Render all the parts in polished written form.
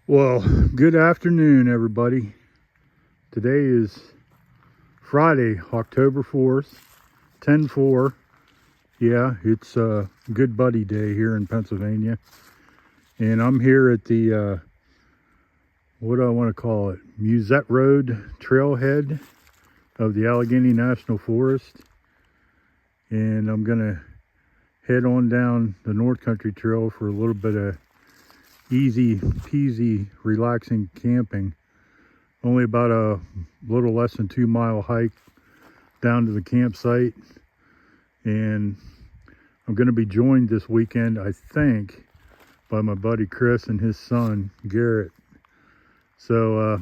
Well, good afternoon, everybody. Today is Friday, October 4th, 10/4. Yeah, it's a good buddy day here in Pennsylvania. And I'm here at the, what do I want to call it? Musette Road trailhead of the Allegheny National Forest. And I'm going to head on down the North Country Trail for a little bit of easy peasy relaxing camping. Only about a little less than 2 mile hike down to the campsite, and I'm going to be joined this weekend, I think, by my buddy Chris and his son Garrett. So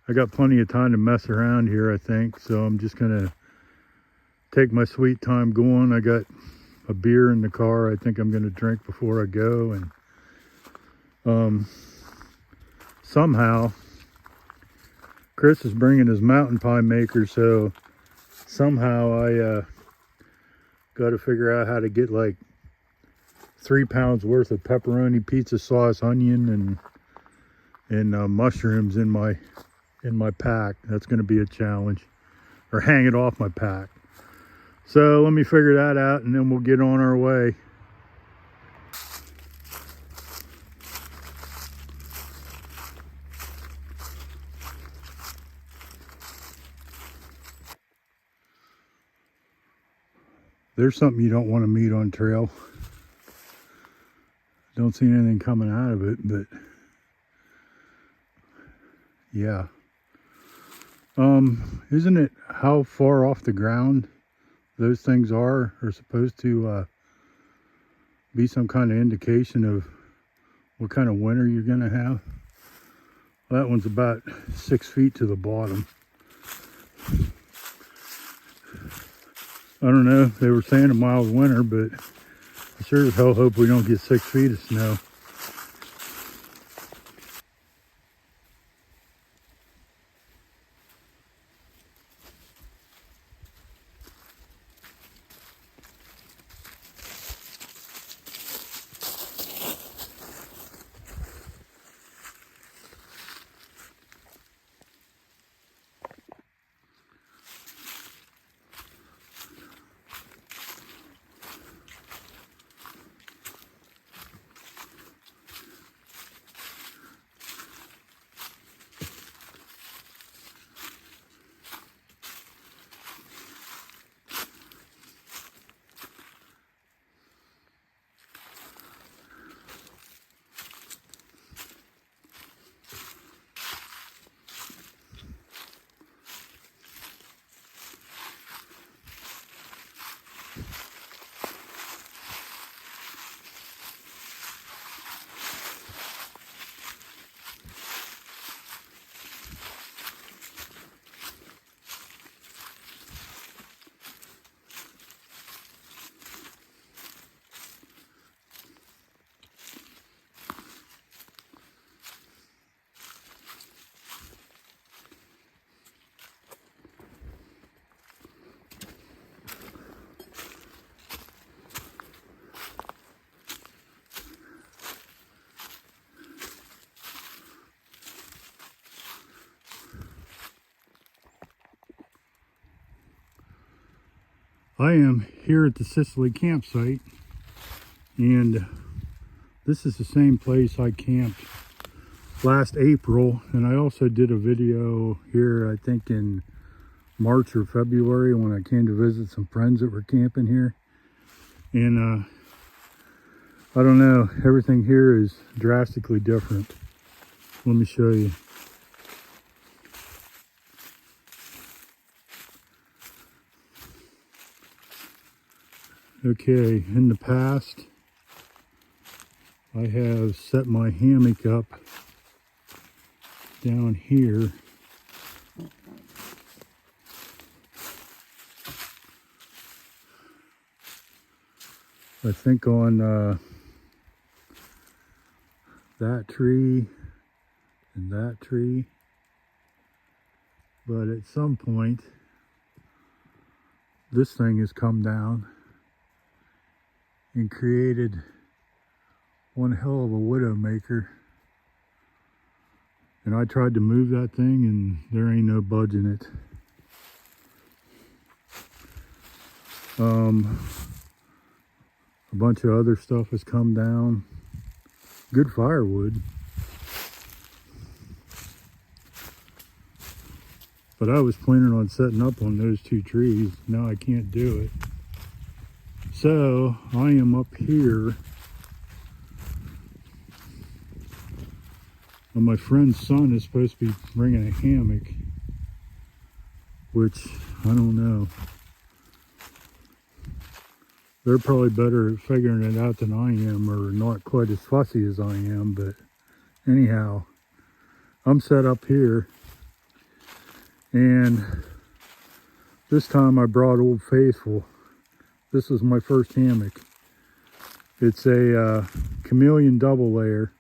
I got plenty of time to mess around here, I think, so I'm just going to take my sweet time going. I got a beer in the car I think I'm going to drink before I go, and somehow Chris is bringing his mountain pie maker, so somehow I got to figure out how to get like 3 pounds worth of pepperoni, pizza sauce, onion, and mushrooms in my pack. That's going to be a challenge, or hang it off my pack. So let me figure that out, and then we'll get on our way. There's something you don't want to meet on trail. Don't see anything coming out of it, but yeah. Isn't it how far off the ground those things are supposed to be some kind of indication of what kind of winter you're gonna have? Well, that one's about 6 feet to the bottom. I don't know, they were saying a mild winter, but I sure as hell hope we don't get 6 feet of snow. I am here at the Sicily campsite, and this is the same place I camped last April, and I also did a video here I think in March or February when I came to visit some friends that were camping here. And I don't know, everything here is drastically different. Let me show you. Okay, in the past, I have set my hammock up down here. I think on that tree and that tree. But at some point, this thing has come down and created one hell of a widow maker. And I tried to move that thing and there ain't no budging it. A bunch of other stuff has come down. Good firewood. But I was planning on setting up on those two trees. Now I can't do it. So I am up here. And my friend's son is supposed to be bringing a hammock, which I don't know. They're probably better at figuring it out than I am, or not quite as fussy as I am, but anyhow, I'm set up here, and this time I brought Old Faithful. This is my first hammock. It's a chameleon double layer.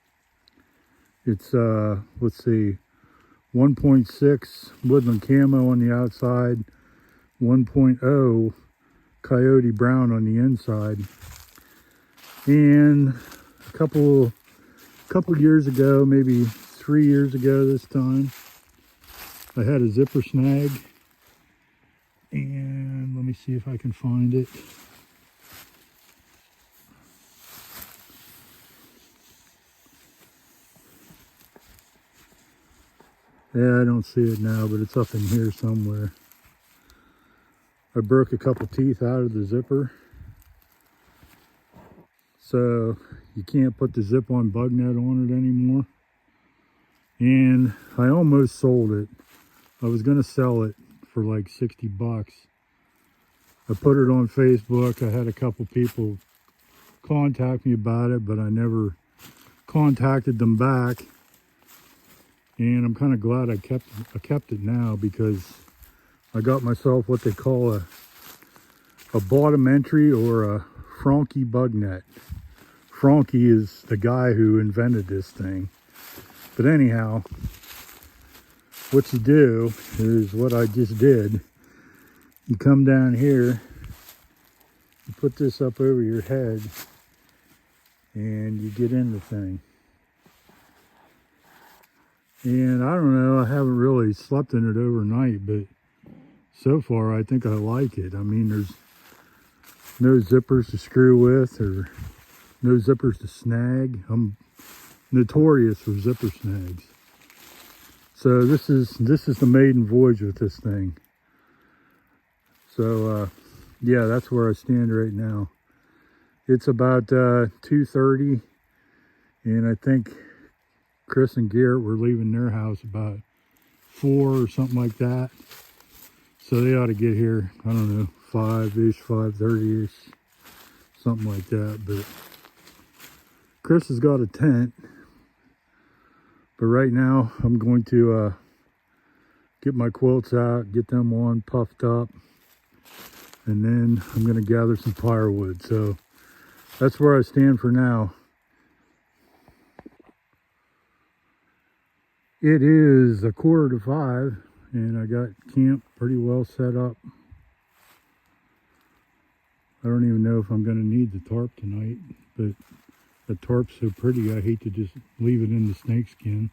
It's, let's see, 1.6 woodland camo on the outside, 1.0 coyote brown on the inside. And a couple years ago, maybe 3 years ago this time, I had a zipper snag. And let me see if I can find it. Yeah, I don't see it now, but it's up in here somewhere. I broke a couple teeth out of the zipper. So you can't put the zip-on bug net on it anymore. And I almost sold it. I was gonna sell it for like 60 bucks. I put it on Facebook. I had a couple people contact me about it, but I never contacted them back. And I'm kind of glad I kept it now, because I got myself what they call a bottom entry, or a Franke bug net. Franke is the guy who invented this thing. But anyhow, what you do is what I just did. You come down here, you put this up over your head, and you get in the thing. And I don't know, I haven't really slept in it overnight, but so far I think I like it. I mean, there's no zippers to screw with, or no zippers to snag. I'm notorious for zipper snags. So this is the maiden voyage with this thing. So yeah, that's where I stand right now. It's about 2:30, and I think Chris and Garrett were leaving their house about 4 or something like that. So they ought to get here, I don't know, 5-ish, 5:30-ish, something like that. But Chris has got a tent. But right now I'm going to get my quilts out, get them on, puffed up, and then I'm going to gather some firewood. So that's where I stand for now. It is 4:45, and I got camp pretty well set up. I don't even know if I'm going to need the tarp tonight, but the tarp's so pretty, I hate to just leave it in the snakeskin.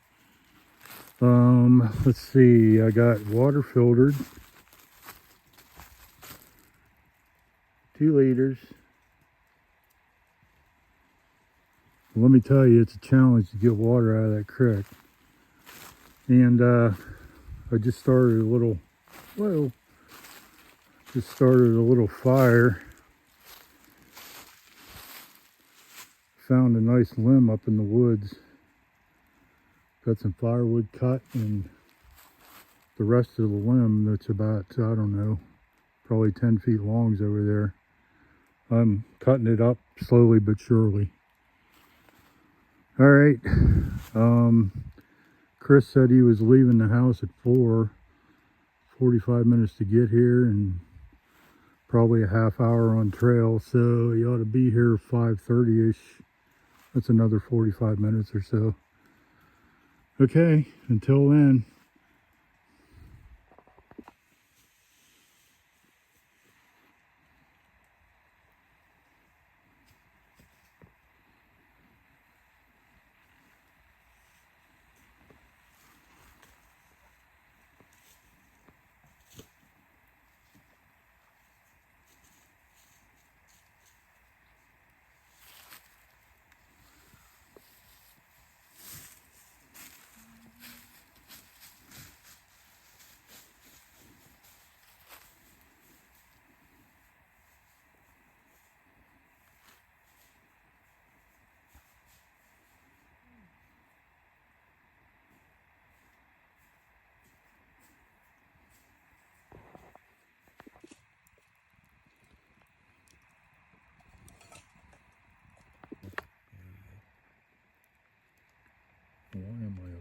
Let's see, I got water filtered, 2 liters. Let me tell you, it's a challenge to get water out of that creek. And I just started a little fire. Found a nice limb up in the woods. Got some firewood cut, and the rest of the limb that's about, I don't know, probably 10 feet long is over there. I'm cutting it up slowly but surely. All right. Chris said he was leaving the house at 4, 45 minutes to get here, and probably a half hour on trail, so he ought to be here 5:30-ish. That's another 45 minutes or so. Okay, until then.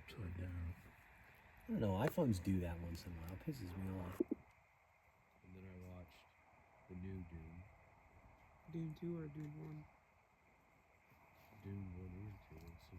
upside down. I don't know, iPhones do that once in a while. It pisses me off. And then I watched the new Dune. Dune 2 or Dune 1? Dune 1 and 2. And so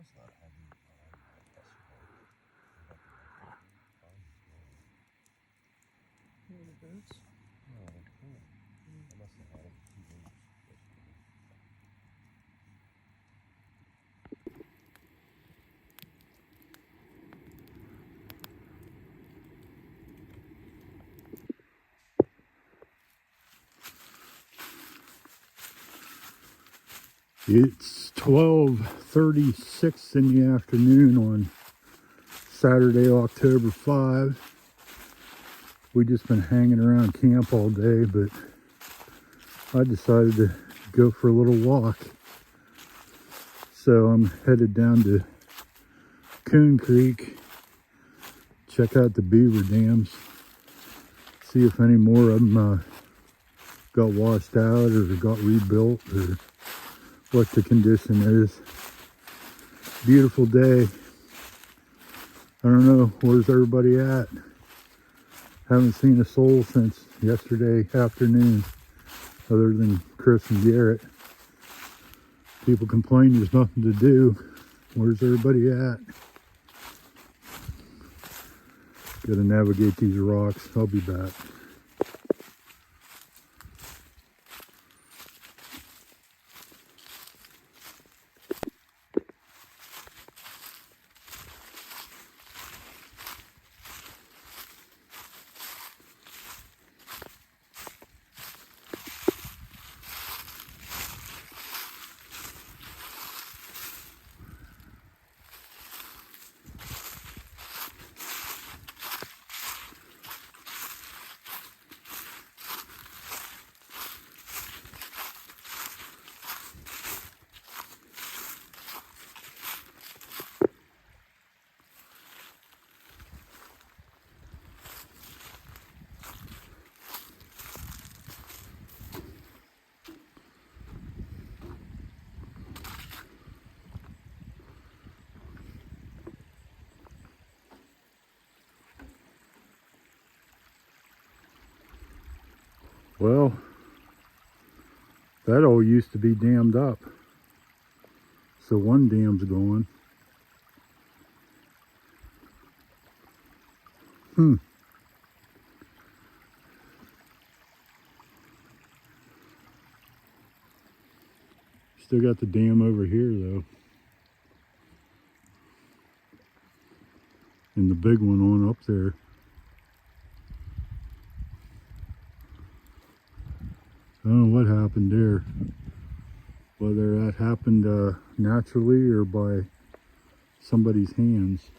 That's not heavy. The boots? No, they're cool. I must have had them too late. It's 12:36 in the afternoon on Saturday, October 5. We just been hanging around camp all day, but I decided to go for a little walk. So I'm headed down to Coon Creek, check out the beaver dams, see if any more of them got washed out or got rebuilt or what the condition is. Beautiful day. I don't know, where's everybody at? Haven't seen a soul since yesterday afternoon, other than Chris and Garrett. People complain there's nothing to do. Where's everybody at? Gotta navigate these rocks. I'll be back. Well, that all used to be dammed up. So one dam's gone. Still got the dam over here though. And the big one on up there. I don't know what happened there. Whether that happened naturally or by somebody's hands.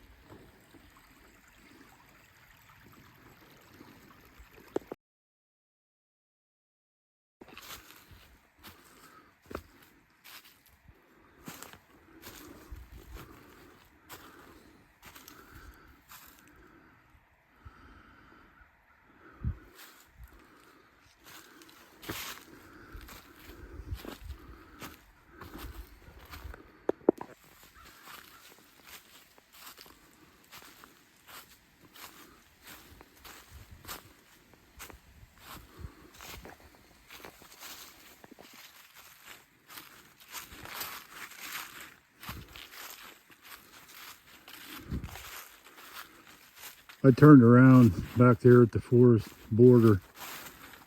I turned around back there at the forest border.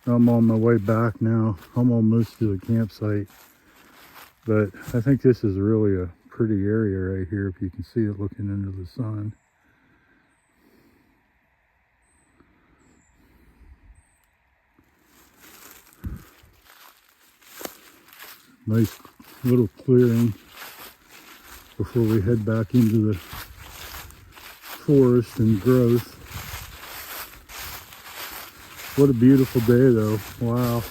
I'm on my way back now. I'm almost to the campsite. But I think this is really a pretty area right here if you can see it looking into the sun. Nice little clearing before we head back into the forest and growth. What a beautiful day though. Wow.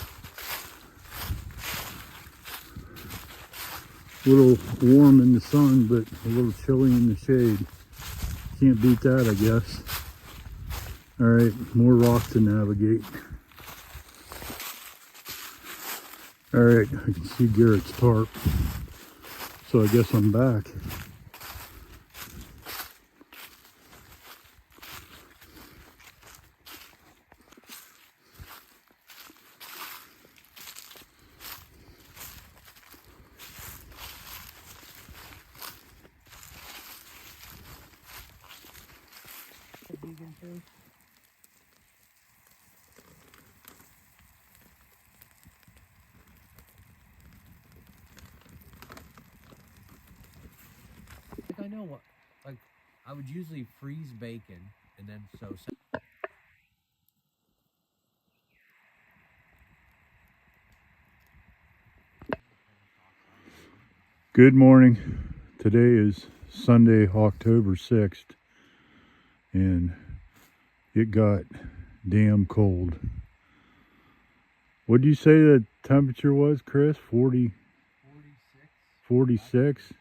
A little warm in the sun, but a little chilly in the shade. Can't beat that, I guess. All right, more rock to navigate. All right, I can see Garrett's tarp. So I guess I'm back. Vegan too. I know what, like, I would usually freeze bacon and then Good morning. Today is Sunday, October 6th, and it got damn cold. What did you say the temperature was, Chris? 40? 46?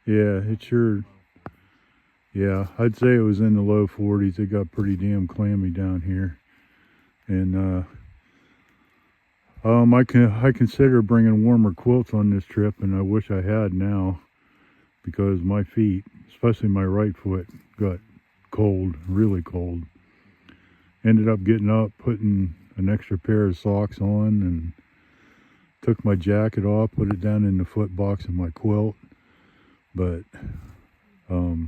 Yeah, it sure. Yeah, I'd say it was in the low 40s. It got pretty damn clammy down here. And I consider bringing warmer quilts on this trip, and I wish I had now, because my feet, especially my right foot, got cold, really cold. Ended up getting up, putting an extra pair of socks on, and took my jacket off, put it down in the foot box of my quilt. But I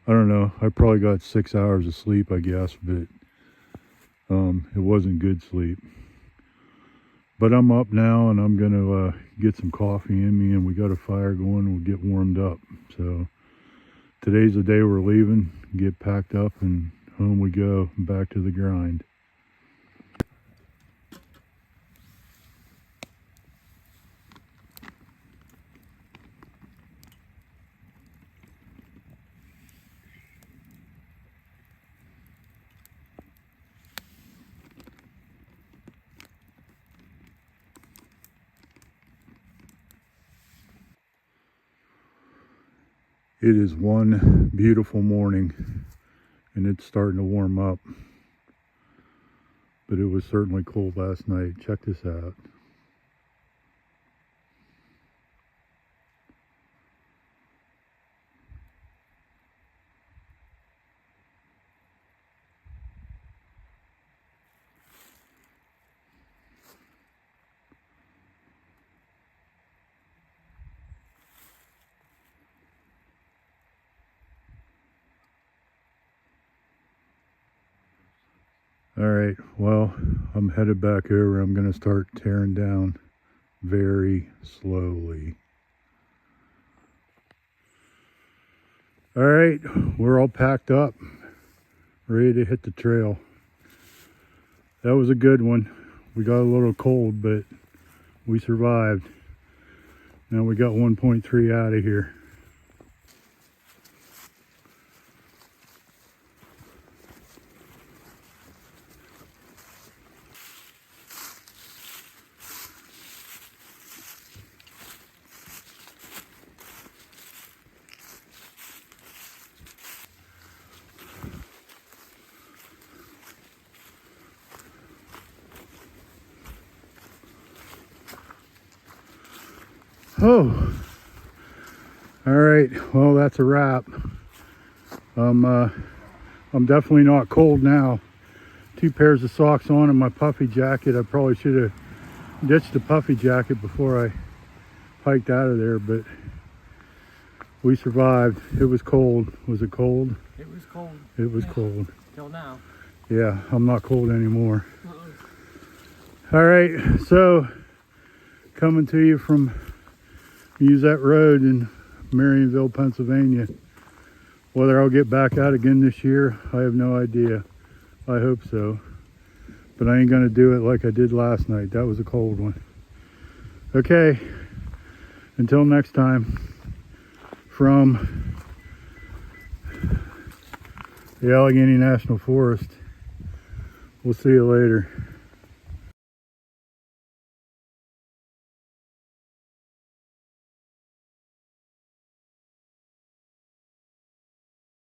don't know, I probably got 6 hours of sleep, I guess, but it wasn't good sleep. But I'm up now, and I'm gonna get some coffee in me, and we got a fire going, and we'll get warmed up. So today's the day we're leaving, get packed up, and home we go, back to the grind. It is one beautiful morning, and it's starting to warm up, but it was certainly cold last night. Check this out. All right, well, I'm headed back over. I'm going to start tearing down very slowly. All right, we're all packed up, ready to hit the trail. That was a good one. We got a little cold, but we survived. Now we got 1.3 out of here. Oh, all right, well, that's a wrap. I'm definitely not cold now. 2 pairs of socks on and my puffy jacket. I probably should have ditched the puffy jacket before I hiked out of there, but we survived. It was cold. Was it cold? It was cold. It was cold. Till now. Yeah, I'm not cold anymore. All right, so coming to you from Musette Road in Marionville, Pennsylvania. Whether I'll get back out again this year, I have no idea. I hope so. But I ain't gonna do it like I did last night. That was a cold one. Okay, until next time, from the Allegheny National Forest, we'll see you later.